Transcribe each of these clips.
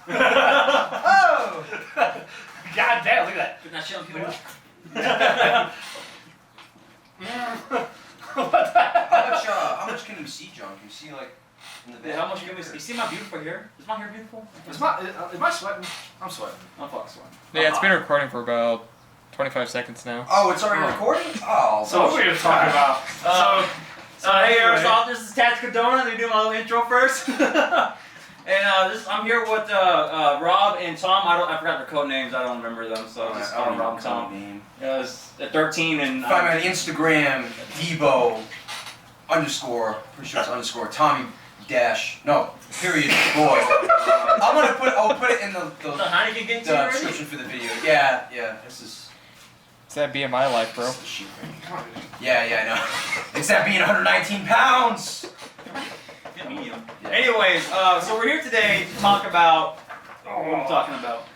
Oh! God damn, look at You're not showing people. How much can you see, John? Can you see like in the Yeah, how much can we see? You see my beautiful hair? Is my hair beautiful? Am I sweating? I'm sweating. I'm fucking sweating. Yeah, it's been recording for about 25 seconds now. Oh, it's already recording? Oh, So what were we going to talk about? Hey, airsofters, this is Tactical Donut. Let me do my little intro first. I'm here with Rob and Tom. I forgot their code names. I don't remember them, so just call them Rob and Tom. It's at 13 and. Find me on Instagram, Debo _ pretty sure it's _ Tommy dash no period boy. I'll put it in the description for the video. Yeah, this is. It's that BMI life, bro. Yeah, I know. It's that being 119 pounds. Medium. Yeah. Anyways, so we're here today to talk about. What are we talking about?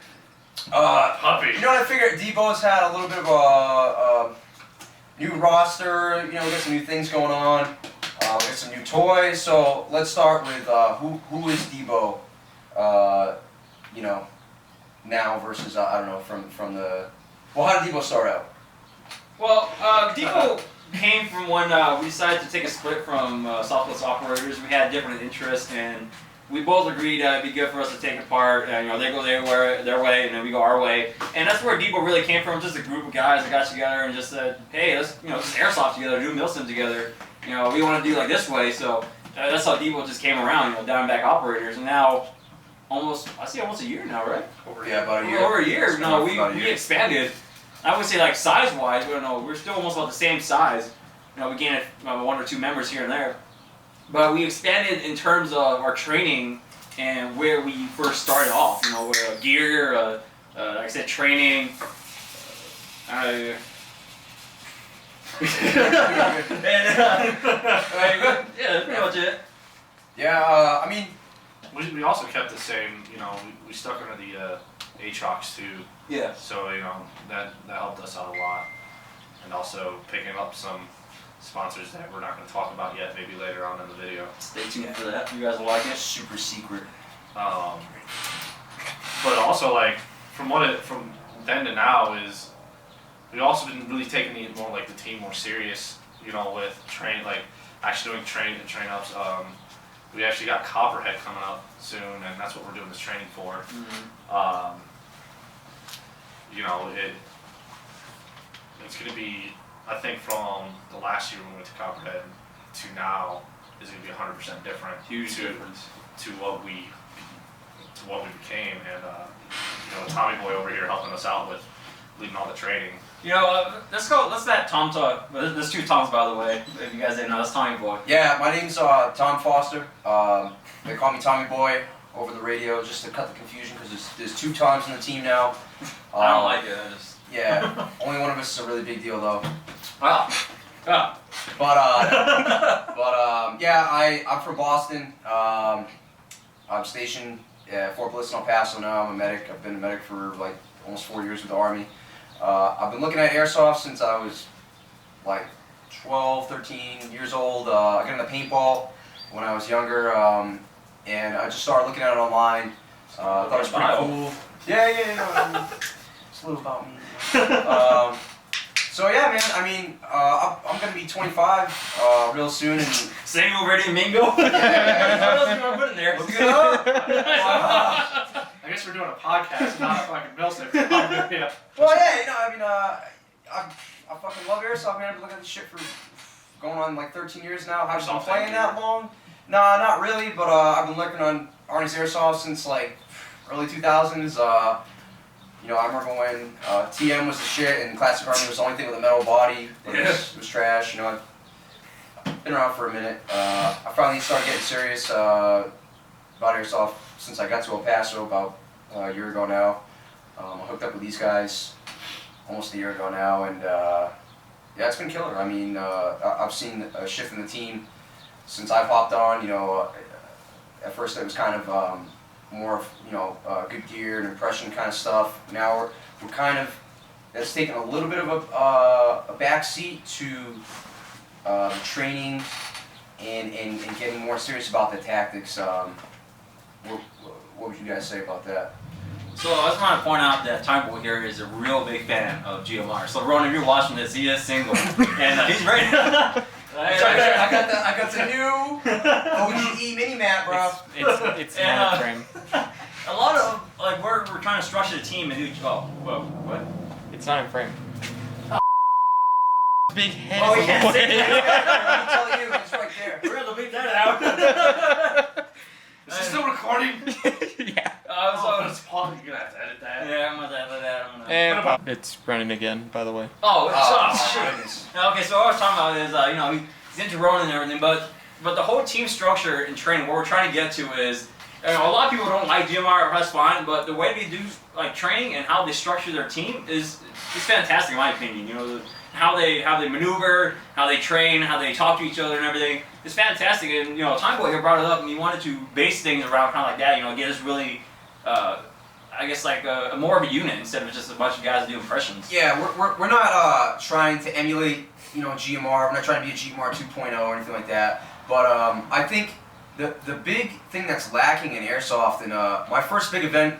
Puppy. You know what I figured? Debo's had a little bit of a new roster. You know, we got some new things going on. We got some new toys. So let's start with who is Debo? You know, now versus I don't know from the. Well, how did Debo start out? Well, Debo came from when we decided to take a split from Southwest Operators. We had different interests, and we both agreed it'd be good for us to take apart. You know, they go their way, and then we go our way. And that's where Debo really came from. Just a group of guys that got together and just said, "Hey, let's just airsoft together, do Milsim together. You know, we want to do like this way." So that's how Debo just came around. You know, Diamondback Operators, and now almost a year now, right? About a year. Over a year. No, we expanded. I would say like size-wise, we're still almost about the same size. You know, we gained one or two members here and there. But we expanded in terms of our training and where we first started off. You know, gear, like I said, training. Yeah, that's pretty much it. Yeah, I mean, we also kept the same, you know, we stuck under the Aatrox too. Yeah. So, you know, that helped us out a lot. And also picking up some sponsors that we're not going to talk about yet, maybe later on in the video. Stay tuned for that. You guys will like it. Super secret. But also, like, from then to now is we've also been really taking the team more serious, you know, with actually doing train-ups. We actually got Copperhead coming up soon, and that's what we're doing this training for. Mm-hmm. You know, it's going to be, I think from the last year when we went to Copperhead to now is going to be 100% different. Huge difference to what we became, and you know, Tommy Boy over here helping us out with leading all the training. You know, let's let Tom talk. There's two Toms, by the way. If you guys didn't know, that's Tommy Boy. Yeah, my name's Tom Foster. They call me Tommy Boy over the radio just to cut the confusion because there's two Toms in the team now. I don't like it. Yeah, only one of us is a really big deal though. But yeah, I'm from Boston. I'm stationed at Fort Bliss in El Paso now. I'm a medic. I've been a medic for like almost 4 years with the Army. I've been looking at airsoft since I was like 12, 13 years old. I got into paintball when I was younger, and I just started looking at it online. Thought it was pretty cool. Yeah. It's a little about me. So yeah, man. I mean, I'm gonna be 25 real soon, and same already, Mingo. What else do you want to put in there? I guess we're doing a podcast, not a fucking Milsim. Yeah. Well, yeah, you know, I mean, I fucking love airsoft, man. I've been looking at this shit for going on like 13 years now. Have you been playing that long? Nah, not really, but I've been looking on Arnie's Airsoft since like early 2000s. You know, I remember when TM was the shit and Classic Army was the only thing with a metal body. It was trash. You know, I've been around for a minute. I finally started getting serious about airsoft since I got to El Paso about a year ago now. I hooked up with these guys almost a year ago now, and yeah, it's been killer. I mean, I've seen a shift in the team since I've hopped on. You know, at first it was kind of more of, you know, good gear and impression kind of stuff. Now we're kind of, that's taken a little bit of a backseat to the training and getting more serious about the tactics. what would you guys say about that? So I just want to point out that Time Boy here is a real big fan of GMR. So Ron, if you're watching this, he is single, and he's ready. I got the new OGE mini map, bro. It's not a frame. A lot of like we're trying to structure the team and do. Oh, whoa, what? It's not in frame. Big head. Oh, yeah. Let me tell you, it's right there. We're gonna beat that out. Is this still recording? Yeah. It's Paul. You're gonna have to edit that. Yeah, I'm gonna edit that. And it's running again, by the way. Oh, Oh, shit. Okay, so what I was talking about is, he's into running and everything, but the whole team structure and training, what we're trying to get to is, a lot of people don't like GMR, that's fine, but the way they do like training and how they structure their team is fantastic in my opinion. How they maneuver, how they train, how they talk to each other and everything. It's fantastic, and Time Boy here brought it up, and he wanted to base things around kind of like that. Get us really, I guess like a more of a unit instead of just a bunch of guys that do impressions. Yeah, we're not trying to emulate GMR. We're not trying to be a GMR 2.0 or anything like that. But I think the big thing that's lacking in airsoft, and my first big event,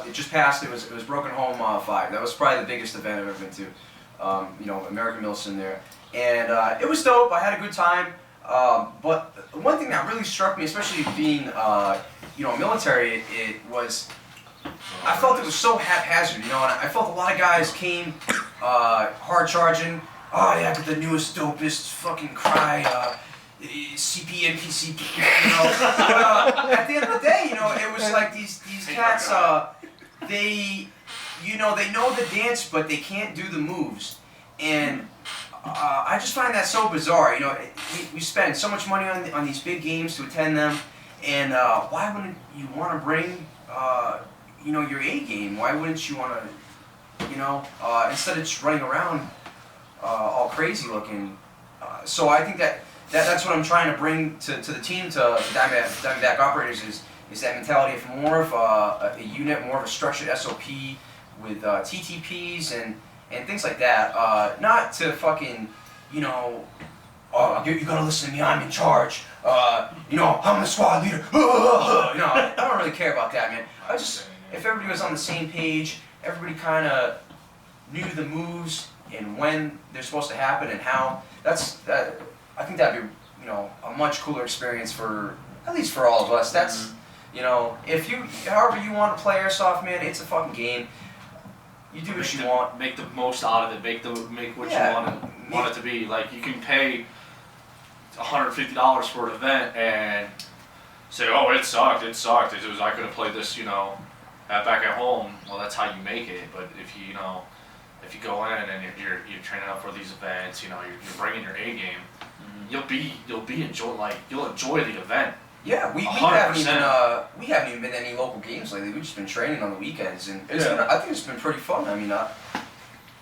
it just passed. It was Broken Home 5. That was probably the biggest event I've ever been to. American Milsim there, and it was dope. I had a good time. But one thing that really struck me, especially being military, it was I felt it was so haphazard, and I felt a lot of guys came hard charging. Oh yeah, I got the newest, dopest fucking cry. CP, NPC, but, at the end of the day, it was like these cats, they know the dance, but they can't do the moves, and I just find that so bizarre. We spend so much money on these big games to attend them, and why wouldn't you want to bring, your A game? Why wouldn't you want to, instead of just running around all crazy looking? So I think that's what I'm trying to bring to the team, to Diamondback Operators, is that mentality of more of a unit, more of a structured SOP with TTPs and things like that. Not to fucking, you gotta listen to me, I'm in charge. I'm the squad leader. I don't really care about that, man. If everybody was on the same page, everybody kind of knew the moves and when they're supposed to happen and how, I think that'd be, a much cooler experience at least for all of us. That's, however you want to play airsoft, man, it's a fucking game. You do what you want. Make the most out of it. Make what you want it to be. Like, you can pay $150 for an event and say, oh, it sucked. I could have played this, back at home. Well, that's how you make it. But if you go in and you're training up for these events, you're bringing your A game. You'll enjoy the event. Yeah, we haven't even been to any local games lately. We've just been training on the weekends, and I think it's been pretty fun. I mean,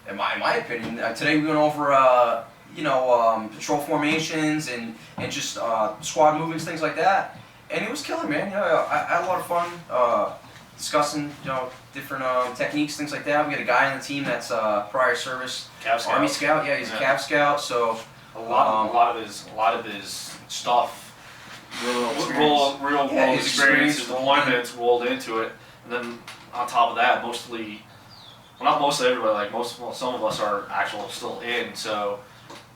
in my opinion, today we went over patrol formations and just squad movements, things like that, and it was killer, man. I had a lot of fun discussing different techniques, things like that. We got a guy on the team that's prior service Army Scout. Yeah, he's a Cav Scout, so. A lot of his stuff, real world experience is the one that's rolled into it, and then on top of that, not mostly everybody, like some of us are still in, so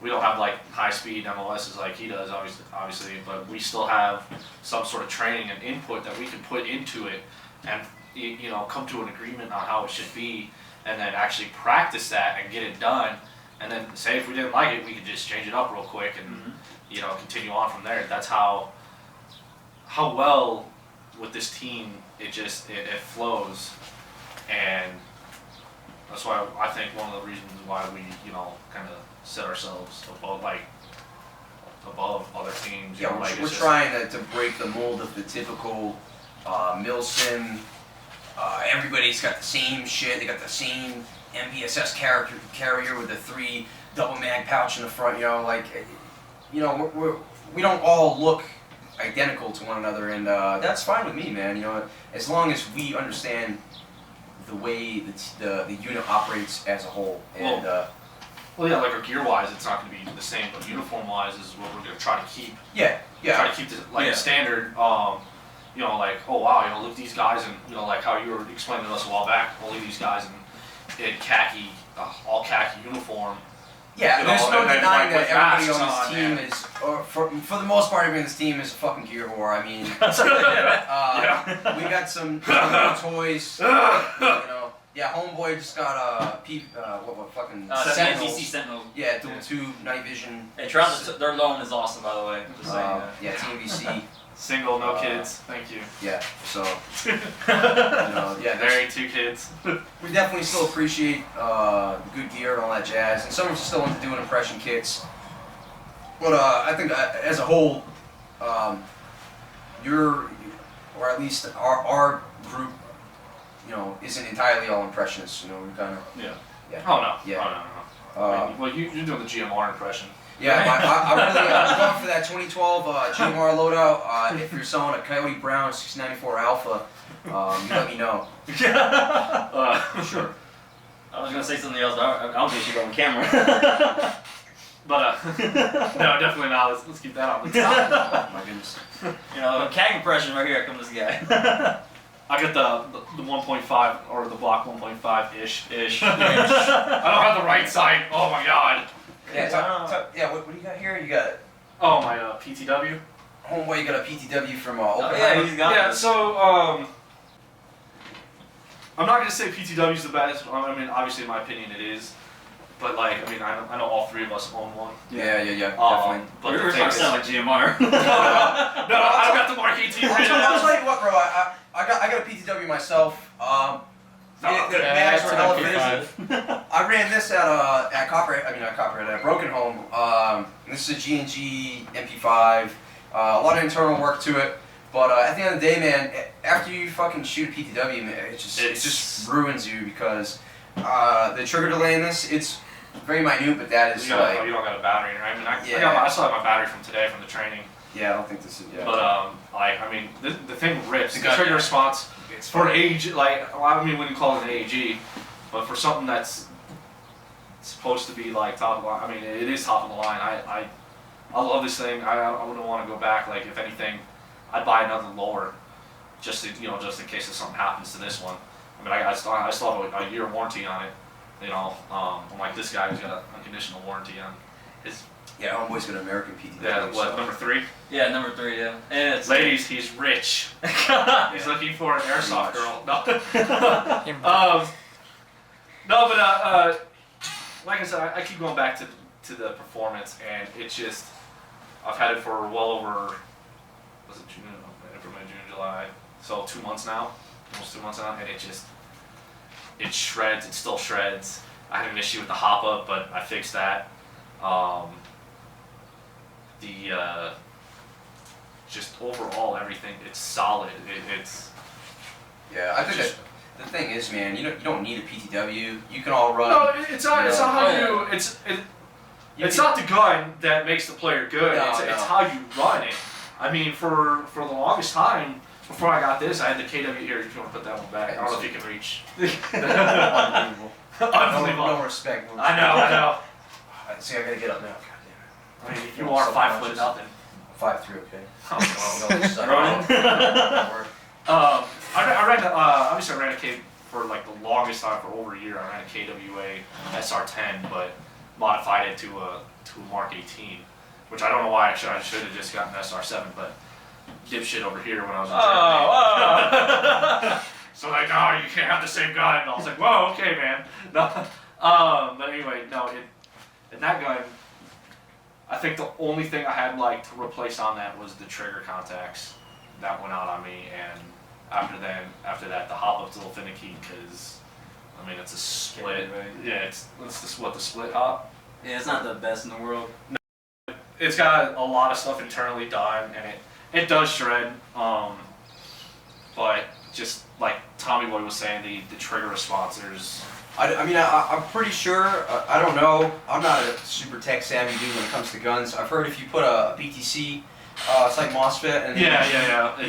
we don't have like high speed MOSs like he does, obviously, but we still have some sort of training and input that we can put into it, and come to an agreement on how it should be, and then actually practice that and get it done. And then say if we didn't like it, we could just change it up real quick and continue on from there. That's how well with this team it flows, and that's why I think one of the reasons why we kind of set ourselves above other teams. Yeah, we're trying to break the mold of the typical Milsim. Everybody's got the same shit. They got the same MBSS carrier with the 3 double mag pouch in the front. We don't all look identical to one another, and that's fine with me, man. As long as we understand the way the unit operates as a whole. And well, yeah, like our gear wise, it's not going to be the same, but uniform wise is what we're going to try to keep. Yeah. Try to keep the standard. you know, like, oh wow, you know, look at these guys, and you know, like how you were explaining to us a while back, oh, look at these guys in khaki, all khaki uniform. Yeah, You there's know, no and then, denying like, that with everybody on masks this team on, is, or for the most part, everybody on this team is a fucking gear whore. I mean, Yeah. we got some new toys. You know, yeah, homeboy just got what fucking NBC Sentinel. Yeah, dual tube, night vision. Hey, their loan is awesome, by the way. Just saying that. Yeah, TVC. Single, no kids. Thank you. Yeah, so you know, yeah, Married, 2 kids. we definitely still appreciate good gear and all that jazz, and some of us still into doing impression kits. But I think as a whole, or at least our group, you know, isn't entirely all impressionists. You know, we kind of Yeah. Yeah. Oh no. Yeah. Oh no. I mean, well, you're doing the GMR impression. Yeah, I really I'm going for that 2012 GMR loadout. If you're selling a Coyote Brown 694 Alpha, you let me know. Sure. I was gonna say something else. I don't think you should go on camera. But no, definitely not. Let's keep that on the top. Oh, my goodness. You know, CAG impression right here. Come this guy. I got the 1.5 or the block 1.5 ish. I don't have the right side. Oh my god. Yeah, yeah. What do you got here? You got Oh my PTW. homeboy. You got a PTW from Oh Oppenheimer. yeah, he's got Yeah. this. So I'm not gonna say PTW is the best. I mean, obviously, in my opinion, it is. But like, I mean, I know all 3 of us own one. Yeah, definitely. But You're the thing is, sound like GMR. no, I've got the Mark 18 I'll tell you what, bro. I got a PTW myself. The mags were elevated. I ran this at Copperhead. Not Copperhead, at Broken Home. This is a G&G MP5. A lot of internal work to it. But at the end of the day, man, after you fucking shoot a PTW, man, it just ruins you because the trigger delay in this, it's very minute, but that is you don't got a battery, right? I mean, I still have my battery from today from the training. Yeah, I don't think this is. Yeah. But like, I mean, the thing rips. The trigger response for an AEG, like, well, I mean, when you call it an AEG, but for something that's supposed to be like top of the line, I mean, it is top of the line. I love this thing. I wouldn't want to go back. Like, if anything, I'd buy another lower, just in case if something happens to this one. I mean, I still have a year warranty on it. You know, I'm like this guy who's got an unconditional warranty on his. Yeah, homeboy's got an American PTW. Yeah, what, number 3? Yeah, number 3. Yeah. And it's Ladies, he's rich. He's looking for an airsoft girl. No. No, but like I said, I keep going back to the performance, and it's just I've had it for well over June, April, May, June, July, so 2 months now, almost 2 months now, and it shreds. It still shreds. I had an issue with the hop up, but I fixed that. Just overall everything, it's solid. It's Yeah, I think just, the thing is, man, you don't need a PTW. You can all run. no, it's not how it's not the gun that makes the player good. No, It's how you run it. I mean, for the longest time before I got this, I had the KW here. If you want to put that one back, I don't know if you can reach. Unbelievable. Unbelievable. No respect. I know. See, I gotta get up now. God I mean, you are 5 foot nothing. damn it. 5'3", okay. Oh, No, just, I ran obviously I ran a K for like the longest time, for over a year. I ran a KWA SR10, but modified it to a Mark 18, which I don't know why I should have just gotten an SR7, but dipshit over here when I was in Germany. So like, no, you can't have the same gun. And I was like, whoa, okay, man. No, but anyway, no, in that gun, I think the only thing I had like to replace on that was the trigger contacts. That went out on me, and after that, the hop up's a little finicky because, I mean, it's a split. Yeah, it's the split hop. Yeah, it's not the best in the world. It's got a lot of stuff internally done, and it does shred. But just like Tommy Boy was saying, the trigger response, I'm pretty sure. I don't know. I'm not a super tech savvy dude when it comes to guns. I've heard if you put a BTC, it's like MOSFET, and you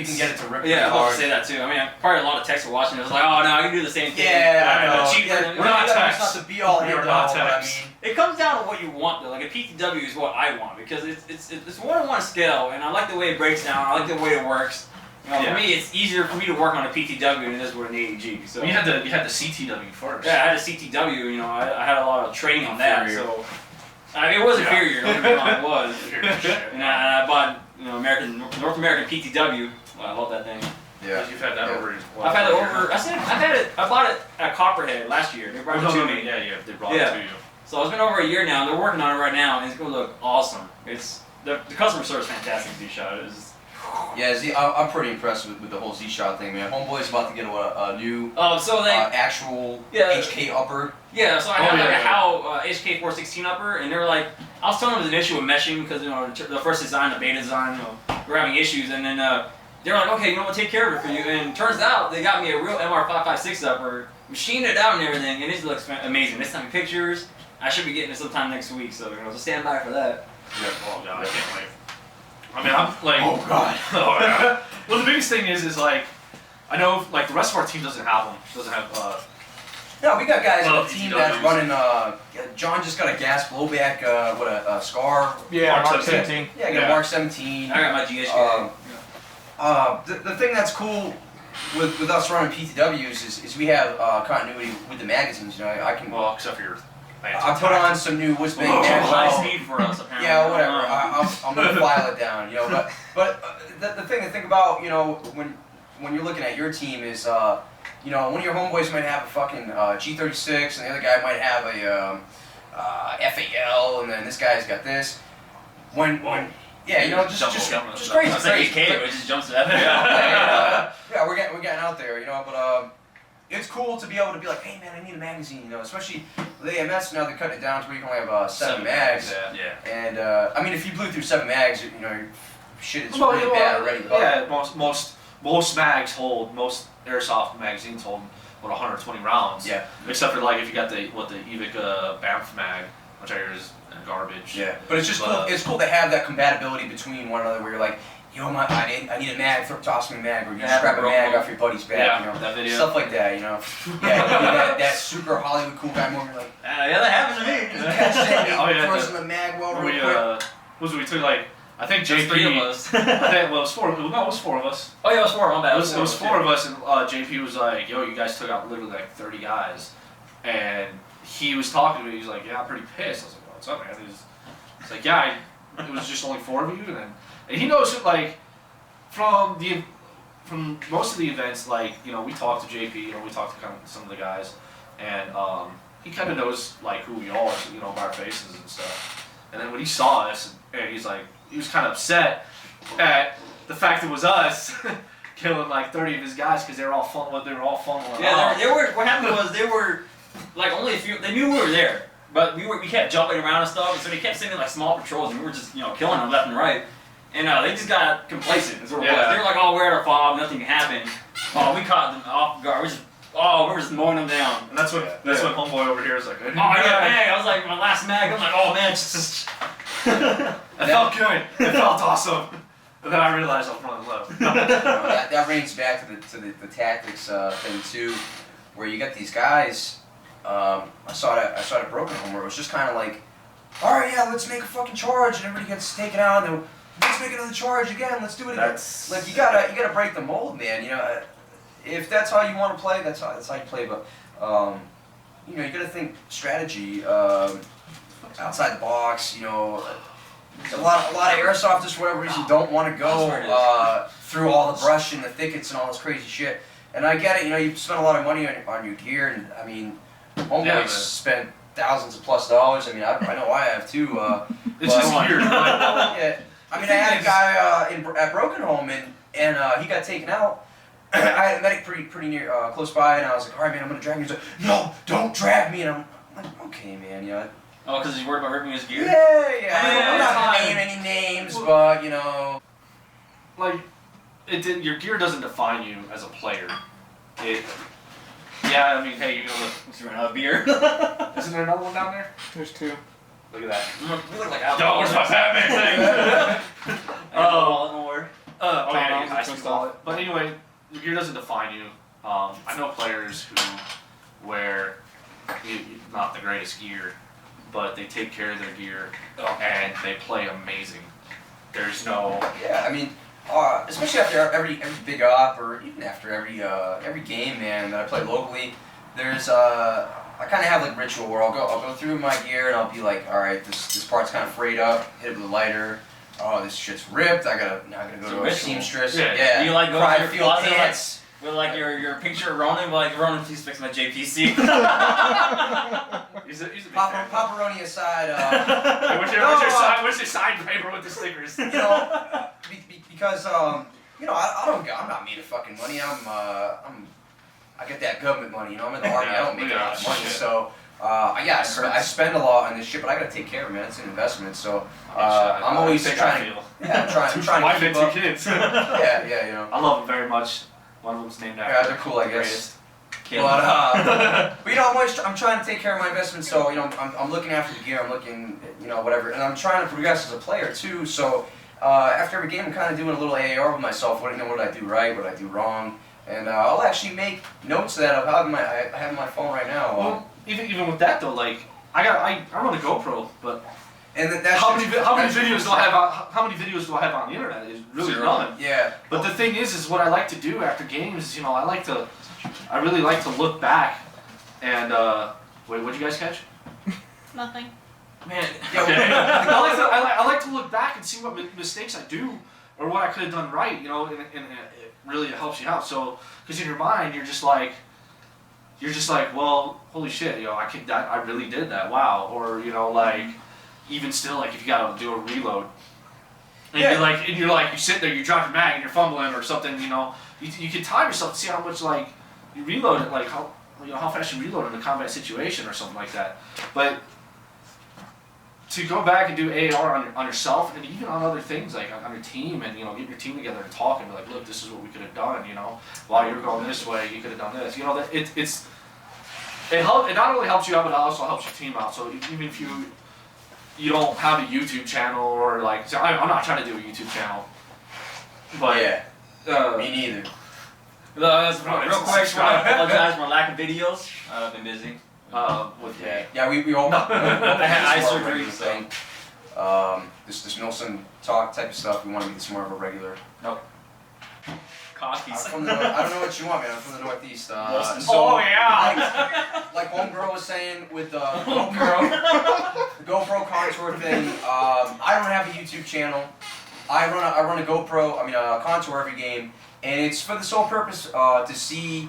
can get it to rip. Yeah, I was about to say that too. I mean, probably a lot of techs are watching. It's like, oh no, I can do the same thing. Yeah, I know. Cheaper. Yeah, we're not it's techs. not the be all end all. not But I techs. mean, It comes down to what you want though. Like a PTW is what I want because it's 1-on-1 scale, and I like the way it breaks down. I like the way it works. You know, Yeah. for me, it's easier for me to work on a PTW than it is with an AEG. So You had the CTW first. yeah, I had a CTW. You know, I had a lot of training on that. Inferior. So I mean, it was inferior. Don't get me wrong, it was. Inferior. And I bought North American PTW. I love that thing. Yeah. You've had that Yeah. over. I've had it over. I bought it at Copperhead last year. They brought it to me. Yeah, they brought Yeah. it to you. So it's been over a year now. They're working on it right now, and it's gonna look awesome. It's the customer service is fantastic. Z-Shot is. Yeah, I'm pretty impressed with the whole Z-Shot thing, man. Homeboy's about to get a new So they actual Yeah. HK upper. yeah. So I have like yeah. a HOW HK 416 upper, and they were like, I was telling them there's an issue with meshing because the first design, the beta design, we're having issues, and then they were like, okay, you know what, take care of it for you. And turns out they got me a real MR556 upper, machined it out and everything, and it looks amazing. They sent me pictures. I should be getting it sometime next week, so just stand by for that. Yeah. Oh god, I can't wait. I mean, I'm like. Oh god. Oh, yeah. Well, the biggest thing is like, I know like the rest of our team doesn't have them. Doesn't have. No, we got guys on Well, the team PTWs. that's running. John just got a gas blowback. A Scar. Yeah, Mark Mark 17. 17. Yeah, I got Yeah. a Mark 17. I got my GSK. The thing that's cool with us running PTWs is we have continuity with the magazines. You know, I can. Well, except for your. I put on some new Whizbang Oh, High magazines. speed for us, apparently. Yeah, whatever. I'm gonna file it down, you know. But the thing to think about, you know, when you're looking at your team is, you know, one of your homeboys might have a fucking G36, and the other guy might have a FAL, and then this guy's got this. When yeah, you know, just crazy, I said crazy. AK, but it just jumps to that. Yeah, we're getting out there, you know, but it's cool to be able to be like, hey man, I need a magazine, you know, especially with AMS now they're cutting it down to where you can only have 7 mags. Yeah. And I mean, if you blew through 7 mags, you know, your shit is really bad already. But Yeah, most mags hold, most airsoft magazines hold, 120 rounds. yeah, Except for like if you got the Evic Banff mag, which I hear is garbage. yeah. But it's just But, cool. It's cool to have that compatibility between one another, where you're like, yo, I need a mag, toss me a mag, or you Yeah, just grab a bro. mag off your buddy's back, Yeah, you know, that video. stuff like that, you know. Yeah, that super Hollywood cool guy moment, like, Yeah, that happens to me. catch that, Oh, yeah, throws in the mag well we real quick. we took like I think Just JP. 3 of us. I think well it was 4. No, it was 4 of us. Oh yeah, it was 4. My bad. It was 4 of us, and JP was like, "Yo, you guys took out literally like 30 guys," and he was talking to me. He's like, "Yeah, I'm pretty pissed." I was like, "What's up, man?" He's like, "Yeah, it was just only 4 of you," and he knows like from most of the events, like you know, we talked to JP, you know, we talked to kind of some of the guys, and he kind of knows like who we are, you know, by our faces and stuff. And then when he saw us, and he was kind of upset at the fact it was us killing like 30 of his guys because they were all funneling. Yeah, they were. What happened was they were like only a few. They knew we were there, but we kept jumping around and stuff, and so they kept sending like small patrols, and we were just killing them left and right. And they just got complacent. Is what it was. Yeah. They were like, "Oh, we're at our fob, nothing can happen." Oh, we caught them off guard. We were just mowing them down. And that's when homeboy over here is like, Oh, I got a mag. I was like, my last mag. I'm like, oh man, just. it felt good. It felt awesome. And then I realized I was running low. That brings back to the tactics thing too, where you got these guys. I saw it at Broken Home where it was just kind of like, all right, yeah, let's make a fucking charge, and everybody gets taken out, and then let's make another charge again. Let's do it again. Like you gotta break the mold, man. You know, if that's how you want to play, that's how you play. But you know, you gotta think strategy outside the box. You know. A lot of airsofters for whatever reason don't want to go through all the brush and the thickets and all this crazy shit. And I get it, you know, you spend a lot of money on your gear, and I mean, homeboys spent thousands of plus dollars. I mean, I know I have too. It's just weird. Yeah, I mean, I had a guy at Broken Home, and he got taken out. I had a medic pretty near, close by, and I was like, all right, man, I'm gonna drag you. He's like, no, don't drag me. And I'm like, okay, man, you know. Oh, because he's worried about ripping his gear? Yeah. I mean, I'm not gonna name any names, but you know. Like, your gear doesn't define you as a player. Yeah, I mean, hey, you know, He's running out of beer. isn't there another one down there? There's 2. Look at that. We look like Yo, alcohol. where's my Batman thing? Nowhere. Oh yeah, Tom, I see wallet. But anyway, your gear doesn't define you. I know players who wear not the greatest gear, but they take care of their gear and they play amazing. There's no. Yeah, I mean, especially after every big op or even after every game, man, that I play locally, there's I kind of have like ritual where I'll go through my gear and I'll be like, all right, this part's kind of frayed up, hit it with a lighter. Oh, this shit's ripped. I gotta go to a seamstress. Yeah. Do you like going Pride to your field closet pants. with like your picture of Ronan? Like Ronan, please fix my JPC. He's a big fan. Pepperoni aside. Hey, what's your side paper with the stickers? You know, because you know, I'm not made of fucking money. I get that government money. You know, I'm in the army. I don't make a lot of money, so. I spend a lot on this shit, but I gotta take care of it, man. It's an investment, so I'm always trying. I'm trying Wife to and keep up. 2 kids. Yeah, you know. I love them very much. One of them's named after. Yeah, they're cool, I guess. Kill. But you know, I'm trying to take care of my investment, so you know, I'm looking after the gear. I'm looking, you know, whatever, and I'm trying to progress as a player too. So after every game, I'm kind of doing a little AAR with myself. What did I do right? What did I do wrong? And I'll actually make notes of that. I have my phone right now. Well, even with that though, like I run a GoPro, but and that's how many videos do I have? How many videos do I have on the internet? Is really none. Yeah. But the thing is what I like to do after games. You know, I really like to look back and wait. What'd you guys catch? Nothing. Man, I like to look back and see what mistakes I do or what I could have done right. You know, and it really helps you out. So, because in your mind you're just like, well, holy shit, you know, I really did that. Wow. Or you know, like even still, like if you gotta do a reload, and you're like you sit there, you drop your mag and you're fumbling or something. You know, you can time yourself to see how much like you reload it, like how fast you reload in a combat situation or something like that. But to go back and do AR on yourself and even on other things like on your team and you know get your team together and talk and be like, look, this is what we could have done. You know, while you're going this way, you could have done this. You know, that it not only helps you out, but it also helps your team out. So even if you don't have a YouTube channel or like, so I'm not trying to do a YouTube channel, but yeah, me neither. Real quick, I apologize for my lack of videos. I've been busy. We all I had eye surgery, thing. This Milsim talk type of stuff. We want to be more of a regular. Nope. Coffees. I don't know what you want, man. I'm from the Northeast. Oh yeah. Like Homegirl was saying with the GoPro contour thing. I don't have a YouTube channel. I run a GoPro. I mean a contour every game, and it's for the sole purpose to see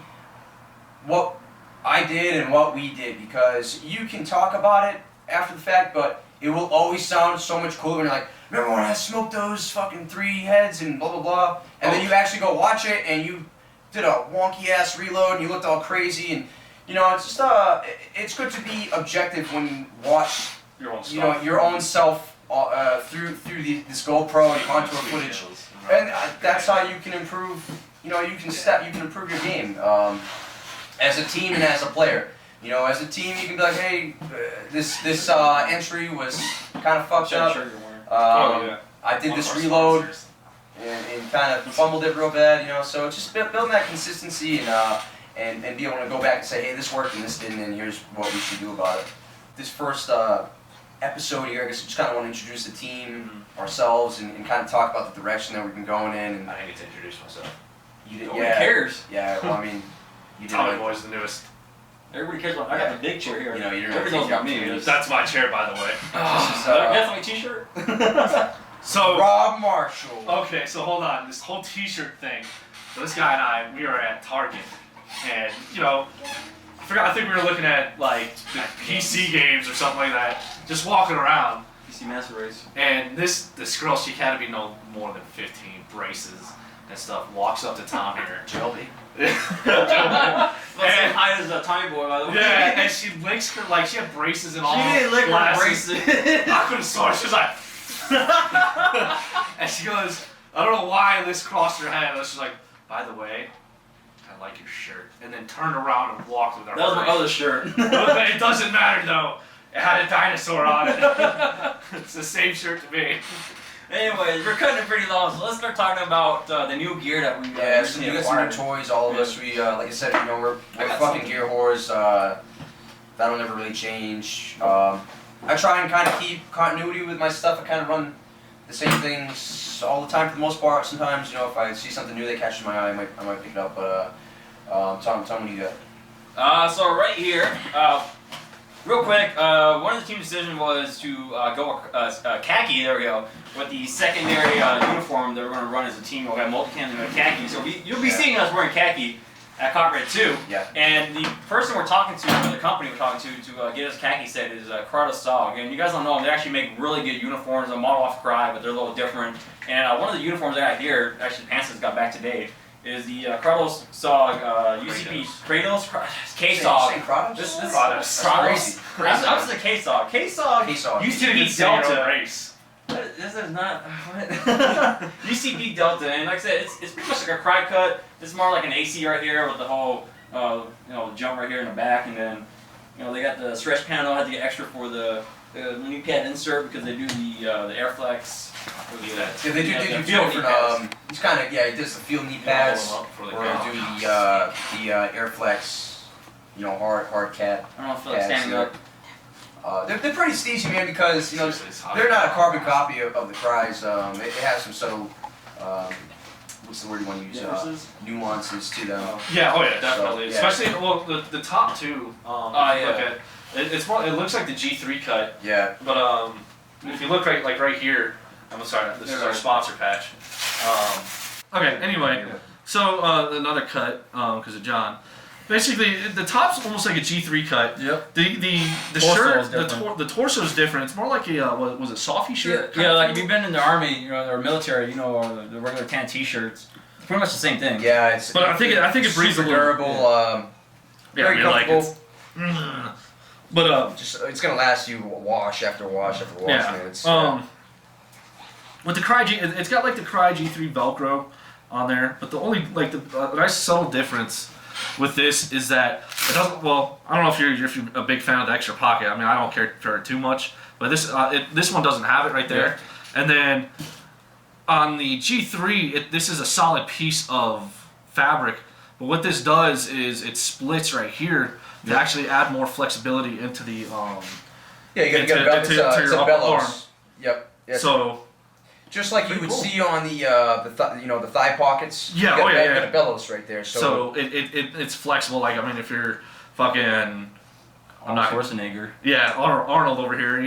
what I did and what we did, because you can talk about it after the fact, but it will always sound so much cooler when you're like, remember when I smoked those fucking 3 heads and blah blah blah, and then you actually go watch it and you did a wonky ass reload and you looked all crazy, and you know, it's just it's good to be objective when you watch Your own stuff. you know your own self through this GoPro and contour footage, and that's how you can improve. You know, you can improve your game. As a team and as a player. You know, as a team you can be like, hey, this entry was kind of fucked up. I did this reload and kind of fumbled it real bad, you know, so it's just building that consistency and be able to go back and say, hey, this worked and this didn't, and here's what we should do about it. This first episode here, I guess we just kind of want to introduce the team, ourselves, and kind of talk about the direction that we've been going in. And I need to introduce myself. You did, Nobody cares. Yeah, well, I mean, you did. Tommy Boy's the newest. Everybody cares about. I got the big chair here. You know, you don't Everybody knows about me. That's my chair, by the way. That's my T-shirt. So Rob Marshall. Okay, so hold on. This whole T-shirt thing. So this guy and I, we were at Target, and you know, I think we were looking at like the PC games or something like that, just walking around. PC Master Race. And this girl, she had to be no more than 15 braces and stuff. Walks up to Tom here. Shelby. Same height as Tommy Boy, by the way. Yeah, and she licks her, like, she had braces and all. She didn't lick her braces. I couldn't saw her. She was like, and she goes, I don't know why this crossed her head. And she's like, by the way, I like your shirt. And then turned around and walked with her. That was my other shirt. But it doesn't matter though. It had a dinosaur on it. It's the same shirt to me. Anyways, we're cutting it pretty long, so let's start talking about the new gear that we Yeah, so we recently got some new acquired. toys, all of us. We, like I said, you know, we're got fucking some. gear whores. That'll never really change. I try and kind of keep continuity with my stuff. I kind of run the same things all the time for the most part. Sometimes, you know, if I see something new that catches my eye, I might pick it up. But tell me what you got. So right here, real quick, one of the team's decision was to go khaki. There we go. With the secondary uniform that we're going to run as a team, we'll have multicam and khaki. So you'll be seeing us wearing khaki at Copyright 2. Yeah. And the person we're talking to, or the company we're talking to get us khaki set is Kratos. And you guys don't know them, they actually make really good uniforms. A model off Cry, but they're a little different. And one of the uniforms I got here, actually Pants has got back today, is the Kratos UCP Kratos K-Sog. Kratos? This Kratos. Crazy. I was the K-Sog. K-Sog used to be Delta. Race. This is not what? UCP Delta, and like I said, it's pretty much like a cry cut. It's more like an AC right here with the whole jump right here in the back, and then they got the stretch panel. I had to get extra for the knee pad insert because they do the Airflex. Yeah, they do different. It's kind of it does the field knee pads, or do the Airflex, hard cat. I don't know if it's standing up. They're pretty steezy, man, because they're not a carbon copy of the Cries. It has some subtle, what's the word you want to use? Nuances to them. Yeah, definitely. So, yeah. Especially the top two. Yeah. It looks like the G3 cut. Yeah. But if you look right here, I'm sorry, this is our sponsor patch. Okay. Anyway, so another cut because of John. Basically, the top's almost like a G3 cut. Yep. The shirt, the torso is different. It's more like a was it softy shirt? Yeah, like if you've been in the army, or military, or the regular tan T-shirts, it's pretty much the same thing. Yeah, But I think it breathes super a little. durable. Very comfortable. But it's gonna last you wash after wash after wash. Yeah. Man. It's, with the Cry G, it's got like the Cry G3 Velcro on there, but the only the nice subtle difference with this is that it doesn't. Well, I don't know if you're a big fan of the extra pocket. I mean, I don't care for it too much, but this one doesn't have it right there. Yeah. And then on the G3, this is a solid piece of fabric. But what this does is it splits right here to actually add more flexibility into the you got your upper arm. Yep. Yeah, so. Just like you would see on the thigh pockets. Yeah, you got a bellows right there. So it's flexible. Like, I mean, if you're fucking, I'm not Schwarzenegger. Yeah, Arnold over here.